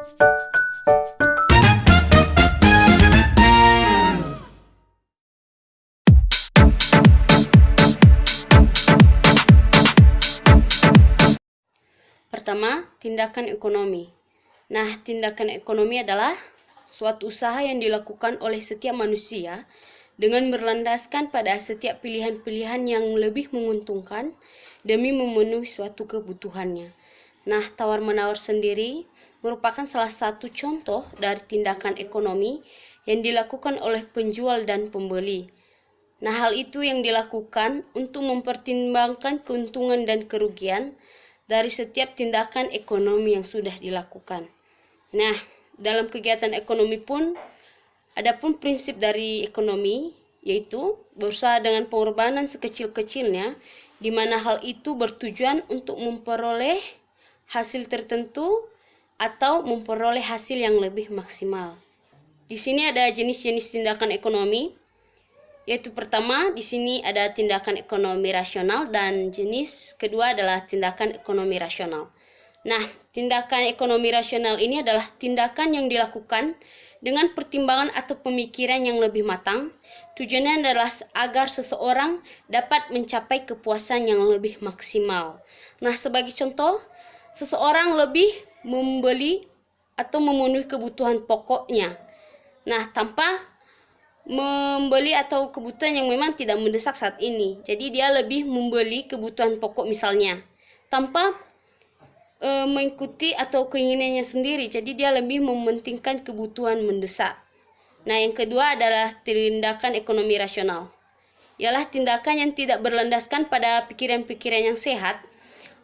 Pertama, tindakan ekonomi. Nah, tindakan ekonomi adalah suatu usaha yang dilakukan oleh setiap manusia dengan berlandaskan pada setiap pilihan-pilihan yang lebih menguntungkan demi memenuhi suatu kebutuhannya. Nah, tawar-menawar sendiri merupakan salah satu contoh dari tindakan ekonomi yang dilakukan oleh penjual dan pembeli. Nah, hal itu yang dilakukan untuk mempertimbangkan keuntungan dan kerugian dari setiap tindakan ekonomi yang sudah dilakukan. Nah, dalam kegiatan ekonomi pun, adapun prinsip dari ekonomi, yaitu berusaha dengan pengorbanan sekecil-kecilnya, di mana hal itu bertujuan untuk memperoleh hasil tertentu atau memperoleh hasil yang lebih maksimal. Di sini ada jenis-jenis tindakan ekonomi, yaitu pertama di sini ada tindakan ekonomi rasional dan jenis kedua adalah tindakan ekonomi rasional. Nah, tindakan ekonomi rasional ini adalah tindakan yang dilakukan dengan pertimbangan atau pemikiran yang lebih matang. Tujuannya adalah agar seseorang dapat mencapai kepuasan yang lebih maksimal. Nah, sebagai contoh, seseorang lebih membeli atau memenuhi kebutuhan pokoknya. Nah, tanpa membeli atau kebutuhan yang memang tidak mendesak saat ini. Jadi dia lebih membeli kebutuhan pokok misalnya tanpa mengikuti atau keinginannya sendiri. Jadi dia lebih mementingkan kebutuhan mendesak. Nah, yang kedua adalah tindakan ekonomi rasional. Ialah tindakan yang tidak berlandaskan pada pikiran-pikiran yang sehat.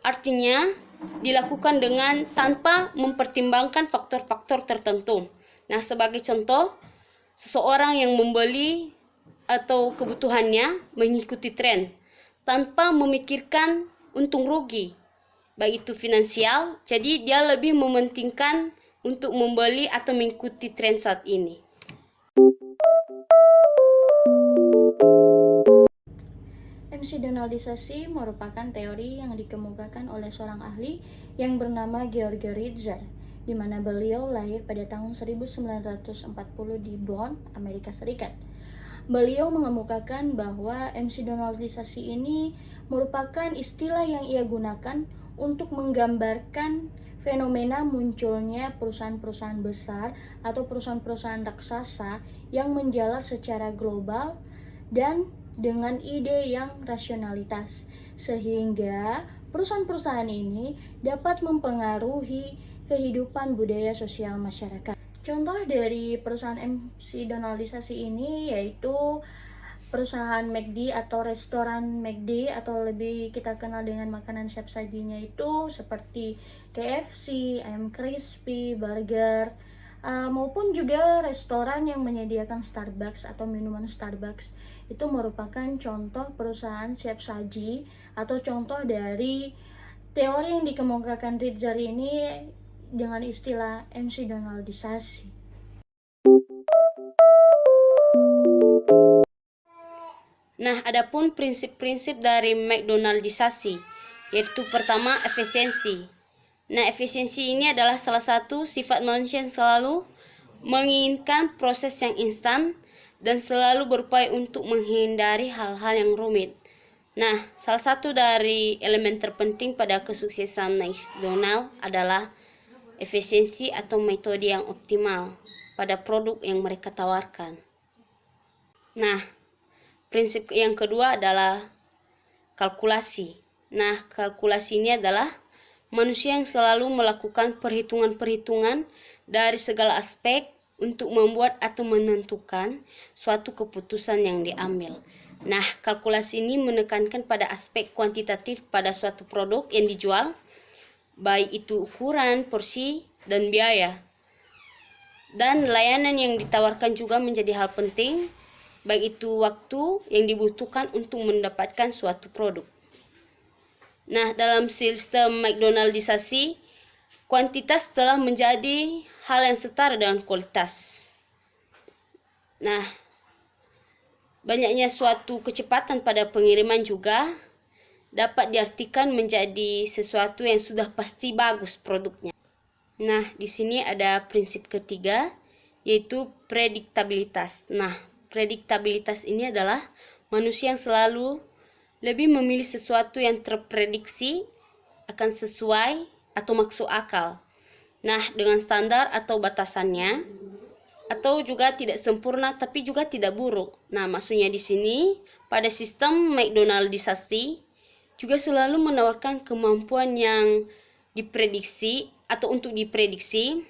Artinya dilakukan dengan tanpa mempertimbangkan faktor-faktor tertentu. Nah, sebagai contoh, seseorang yang membeli atau kebutuhannya mengikuti tren tanpa memikirkan untung rugi, baik itu finansial, jadi dia lebih mementingkan untuk membeli atau mengikuti tren saat ini. Emsidonaldisasi merupakan teori yang dikemukakan oleh seorang ahli yang bernama Georg Ritzer, di mana beliau lahir pada tahun 1940 di Bonn, Amerika Serikat. Beliau mengemukakan bahwa emsidonaldisasi ini merupakan istilah yang ia gunakan untuk menggambarkan fenomena munculnya perusahaan-perusahaan besar atau perusahaan-perusahaan raksasa yang menjalar secara global dan dengan ide yang rasionalitas, sehingga perusahaan-perusahaan ini dapat mempengaruhi kehidupan budaya sosial masyarakat. Contoh dari perusahaan emsidonaldisasi ini yaitu perusahaan McD atau restoran McD, atau lebih kita kenal dengan makanan siap sajinya itu seperti KFC, ayam crispy, burger, maupun juga restoran yang menyediakan Starbucks atau minuman Starbucks. Itu merupakan contoh perusahaan siap saji atau contoh dari teori yang dikemukakan Ritzer ini dengan istilah emsidonaldisasi. Nah, adapun prinsip-prinsip dari McDonaldisasi, yaitu pertama efisiensi. Nah, efisiensi ini adalah salah satu sifat manusia yang selalu menginginkan proses yang instan dan selalu berupaya untuk menghindari hal-hal yang rumit. Nah, salah satu dari elemen terpenting pada kesuksesan McDonald adalah efisiensi atau metode yang optimal pada produk yang mereka tawarkan. Nah, prinsip yang kedua adalah kalkulasi. Nah, kalkulasi ini adalah manusia yang selalu melakukan perhitungan-perhitungan dari segala aspek untuk membuat atau menentukan suatu keputusan yang diambil. Nah, kalkulasi ini menekankan pada aspek kuantitatif pada suatu produk yang dijual, baik itu ukuran, porsi, dan biaya. Dan layanan yang ditawarkan juga menjadi hal penting, baik itu waktu yang dibutuhkan untuk mendapatkan suatu produk. Nah, dalam sistem McDonaldisasi, kuantitas telah menjadi hal yang setara dengan kualitas. Nah, banyaknya suatu kecepatan pada pengiriman juga dapat diartikan menjadi sesuatu yang sudah pasti bagus produknya. Nah, di sini ada prinsip ketiga, yaitu prediktabilitas. Nah, prediktabilitas ini adalah manusia yang selalu lebih memilih sesuatu yang terprediksi akan sesuai atau masuk akal. Nah, dengan standar atau batasannya, atau juga tidak sempurna tapi juga tidak buruk. Nah, maksudnya di sini pada sistem McDonaldisasi juga selalu menawarkan kemampuan yang diprediksi atau untuk diprediksi.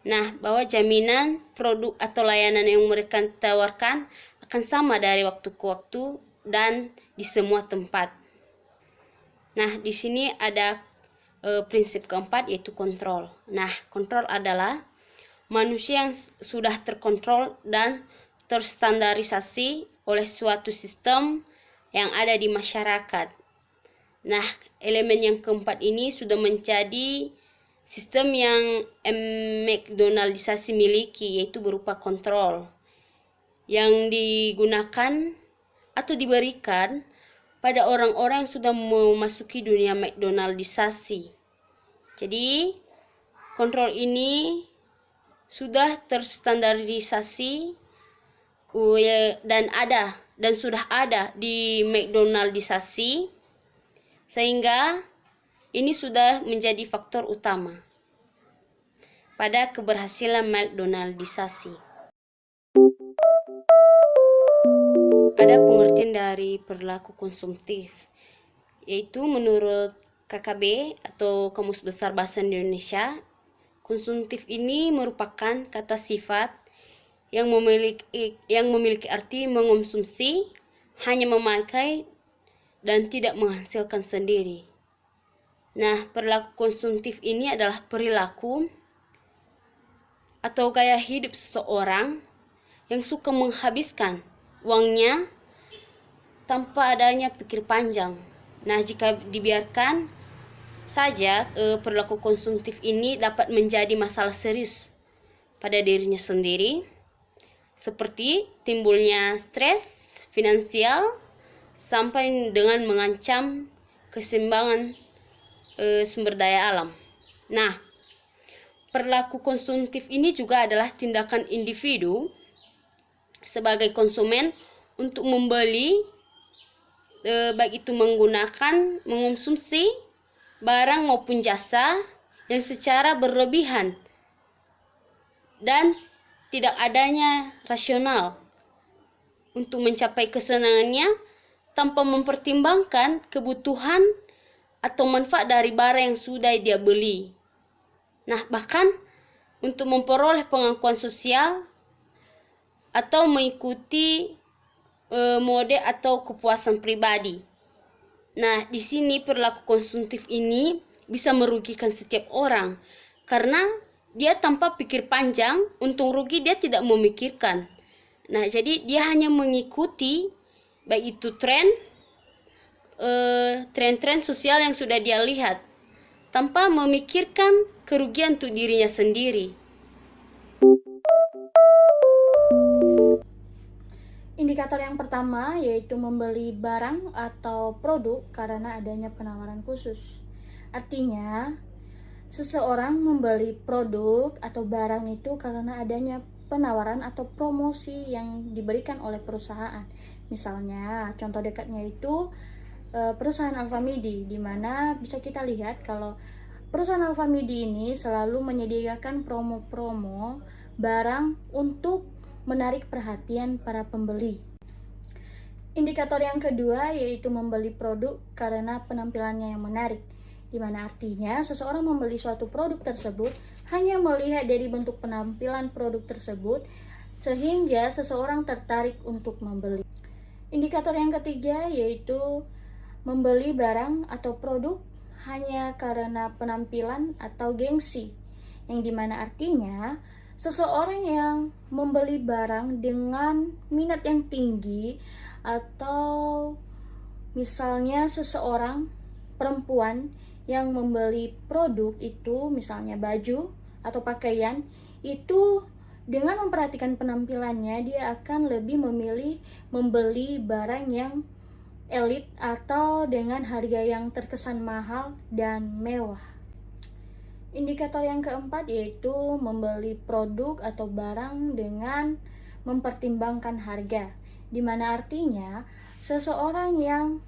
Nah, bahwa jaminan produk atau layanan yang mereka tawarkan akan sama dari waktu ke waktu dan di semua tempat. Nah, di sini ada prinsip keempat, yaitu kontrol. Nah, kontrol adalah manusia yang sudah terkontrol dan terstandarisasi oleh suatu sistem yang ada di masyarakat. Nah, elemen yang keempat ini sudah menjadi sistem yang McDonaldisasi miliki, yaitu berupa kontrol yang digunakan atau diberikan pada orang-orang yang sudah memasuki dunia McDonaldisasi. Jadi, kontrol ini sudah terstandarisasi dan sudah ada di McDonaldisasi, sehingga ini sudah menjadi faktor utama pada keberhasilan McDonaldisasi. Ada pengertian dari perilaku konsumtif, yaitu menurut KKB atau Kamus Besar Bahasa Indonesia, konsumtif ini merupakan kata sifat yang memiliki arti mengonsumsi, hanya memakai, dan tidak menghasilkan sendiri. Nah, perilaku konsumtif ini adalah perilaku atau gaya hidup seseorang yang suka menghabiskan uangnya tanpa adanya pikir panjang. Nah, jika dibiarkan saja, perilaku konsumtif ini dapat menjadi masalah serius pada dirinya sendiri, seperti timbulnya stres finansial sampai dengan mengancam keseimbangan sumber daya alam. Nah, perilaku konsumtif ini juga adalah tindakan individu sebagai konsumen untuk membeli, baik itu mengonsumsi barang maupun jasa yang secara berlebihan dan tidak adanya rasional untuk mencapai kesenangannya tanpa mempertimbangkan kebutuhan atau manfaat dari barang yang sudah dia beli. Nah, bahkan untuk memperoleh pengakuan sosial atau mengikuti mode atau kepuasan pribadi. Nah, di sini perilaku konsumtif ini bisa merugikan setiap orang karena dia tanpa pikir panjang, untung rugi dia tidak memikirkan. Nah, jadi dia hanya mengikuti baik itu tren-tren sosial yang sudah dia lihat tanpa memikirkan kerugian untuk dirinya sendiri. Indikator yang pertama yaitu membeli barang atau produk karena adanya penawaran khusus. Artinya, seseorang membeli produk atau barang itu karena adanya penawaran atau promosi yang diberikan oleh perusahaan. Misalnya, contoh dekatnya itu perusahaan Alfamidi, di mana bisa kita lihat kalau perusahaan Alfamidi ini selalu menyediakan promo-promo barang untuk menarik perhatian para pembeli. Indikator yang kedua yaitu membeli produk karena penampilannya yang menarik, di mana artinya seseorang membeli suatu produk tersebut hanya melihat dari bentuk penampilan produk tersebut sehingga seseorang tertarik untuk membeli. Indikator yang ketiga yaitu membeli barang atau produk hanya karena penampilan atau gengsi, yang dimana artinya seseorang yang membeli barang dengan minat yang tinggi, atau misalnya seseorang perempuan yang membeli produk itu, misalnya baju atau pakaian, itu dengan memperhatikan penampilannya dia akan lebih memilih membeli barang yang elit atau dengan harga yang terkesan mahal dan mewah. Indikator yang keempat yaitu membeli produk atau barang dengan mempertimbangkan harga, di mana artinya seseorang yang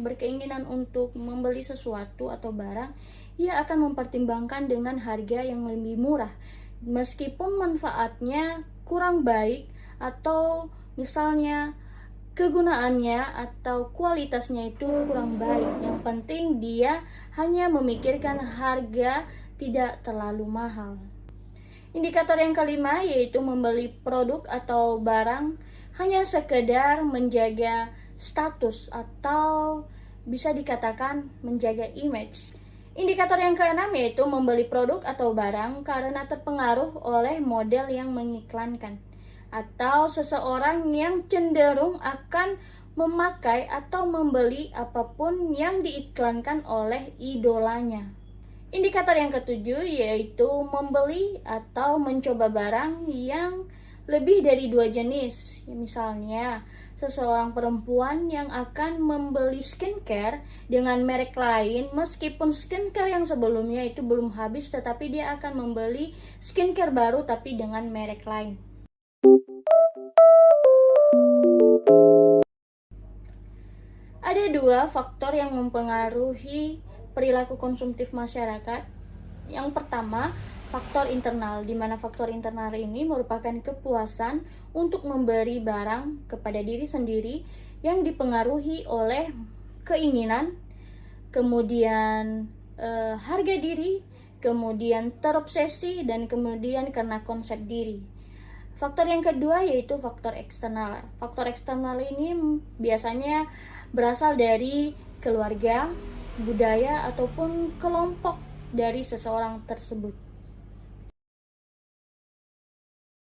berkeinginan untuk membeli sesuatu atau barang, ia akan mempertimbangkan dengan harga yang lebih murah, meskipun manfaatnya kurang baik atau misalnya kegunaannya atau kualitasnya itu kurang baik. Yang penting dia hanya memikirkan harga tidak terlalu mahal. Indikator yang kelima yaitu membeli produk atau barang hanya sekedar menjaga status atau bisa dikatakan menjaga image. Indikator yang keenam yaitu membeli produk atau barang karena terpengaruh oleh model yang mengiklankan, atau seseorang yang cenderung akan memakai atau membeli apapun yang diiklankan oleh idolanya. Indikator yang ketujuh yaitu membeli atau mencoba barang yang lebih dari 2 jenis. Misalnya, seseorang perempuan yang akan membeli skincare dengan merek lain, meskipun skincare yang sebelumnya itu belum habis, tetapi dia akan membeli skincare baru tapi dengan merek lain. Ada 2 faktor yang mempengaruhi perilaku konsumtif masyarakat. Yang pertama, faktor internal, di mana faktor internal ini merupakan kepuasan untuk memberi barang kepada diri sendiri yang dipengaruhi oleh keinginan, kemudian harga diri, kemudian terobsesi, dan kemudian karena konsep diri. Faktor yang kedua yaitu faktor eksternal. Faktor eksternal ini biasanya berasal dari keluarga, budaya, ataupun kelompok dari seseorang tersebut.